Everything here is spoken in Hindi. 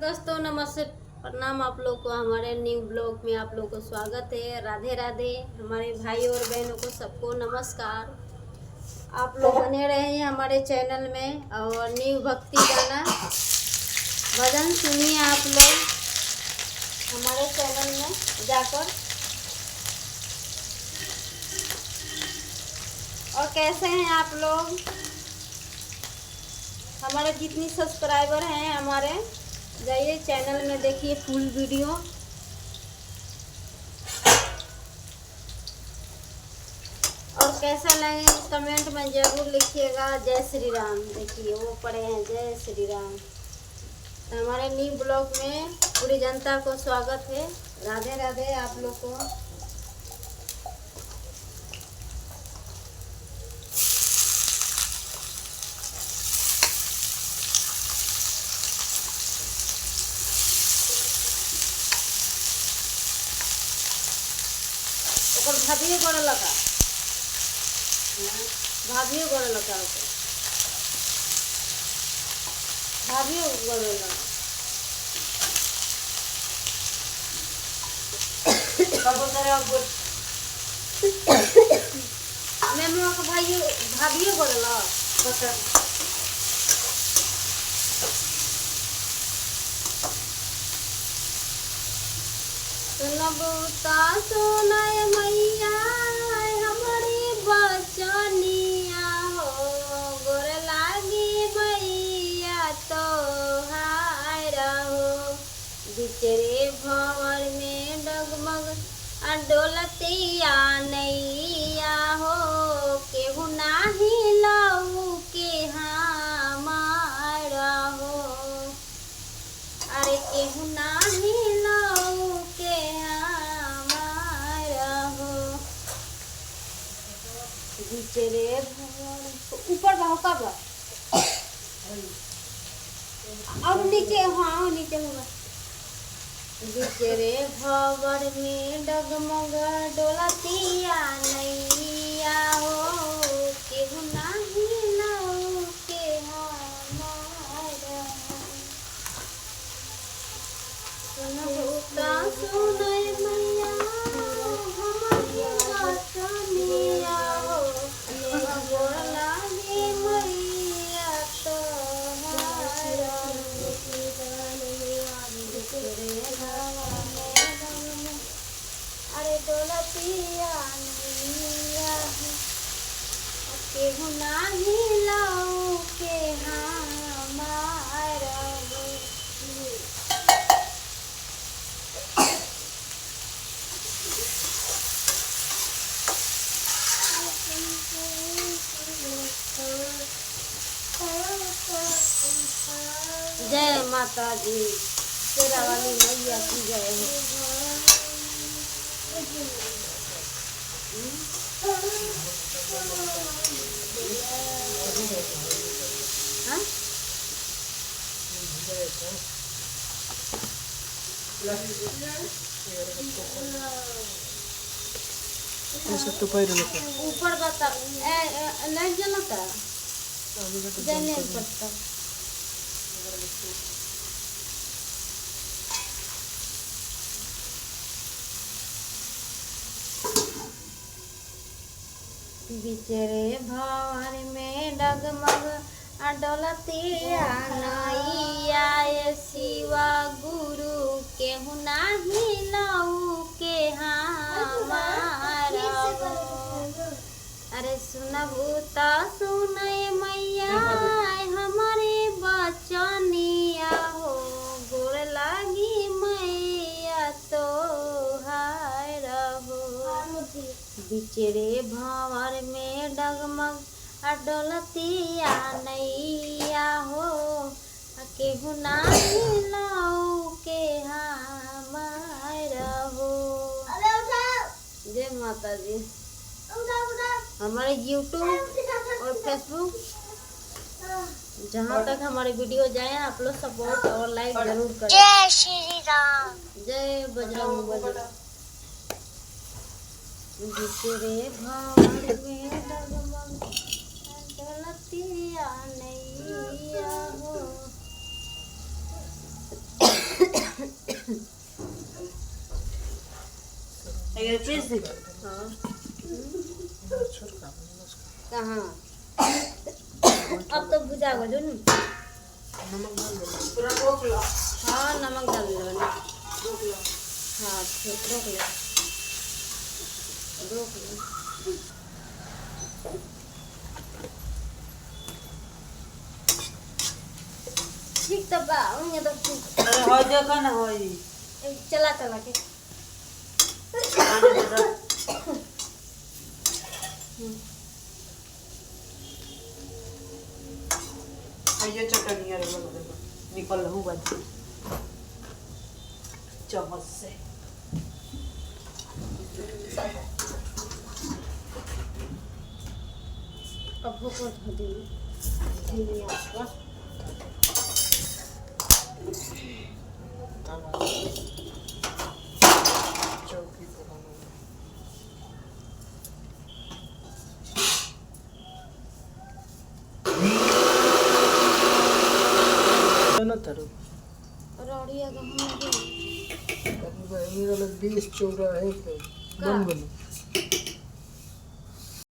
दोस्तों नमस्ते प्रणाम। आप लोग को हमारे न्यू ब्लॉग में आप लोग को स्वागत है। राधे राधे। हमारे भाई और बहनों को सबको नमस्कार। आप लोग बने रहे हैं हमारे चैनल में और न्यू भक्ति गाना भजन सुनिए आप लोग हमारे चैनल में जाकर। और कैसे हैं आप लोग? हमारे जितनी सब्सक्राइबर हैं हमारे, जाइए चैनल में देखिए फुल वीडियो। और कैसा लगे कमेंट में ज़रूर लिखिएगा। जय श्री राम। देखिए वो पढ़े हैं जय श्री राम। तो हमारे न्यू ब्लॉग में पूरी जनता को स्वागत है। राधे राधे आप लोग को। भाभी गोड़ लगा, भाभी गोड़ लगा, भाभी गोड़ लगा। मैं मुआ को भाई भाभी गोड़ लगा। सुनबुता सुनाय मैया हमारी बचनिया हो, गोर लागी मैया तो हाय रहो। बिचरे भंवर में डगमग डोलतिया नैया हो, केहू नाही लऊ के हमारा हो। अरे केहू नाही लऊ के हमारा हो। बिचरे भंवर ऊपर बा का बा और नीचे, हाँ नीचे होगा। बिचरे भंवर में डगमग डोलतिया नैया हो, केहू नाही लऊ के हमारा। सुनबुता सुनाय मैया हमारी बचनिया हो, गोर लागी मैया तो हाय रहो। बिचरे भंवर में डगमग अरे डोलतिया नैया हो, केहू नाही लऊ के हमारा हो। जय माता दी। तेरा वाली मैया की जय है। हाँ? ऊपर बता नहीं जलता जलने पड़ता। बिचरे भंवर में डगमग डोलतिया नैया शिवा गुरु, केहू नाही लऊ के हमारा हो। अरे सुनबुता सुनाय मैया हमारे बचनिया हो, गोर लागी मैया तो हाय रहो। बिचरे भंवर में डगमग डोलतिया नैया हो, केहू नाही लऊ के हमारा हो। जय माता दी। हमारे यूट्यूब और फेसबुक जहाँ तक हमारे वीडियो जाए आप लोग सपोर्ट और लाइक जरूर करें। जय श्री राम। जय बजरंग। बिचरे भंवर में डगमग डोलतिया नैया हो, ये पीस दी हाँ कहाँ अब तो भुजा गो जो नहीं पूरा रोक लो हाँ नमक डाल लो ना हाँ ठीक रोक लो रोक लो ठीक तब बा उन्हें तो ठीक अरे हो देखो ना हो ये चला चला के आने दे दो ये चटनी है निकल हूँ बन चम्मच से अब वो को धो दी धीमी आंच पर चौकी पर ना तरो रोड़िया का हम मेरा 20 चौराहे पे बन बनो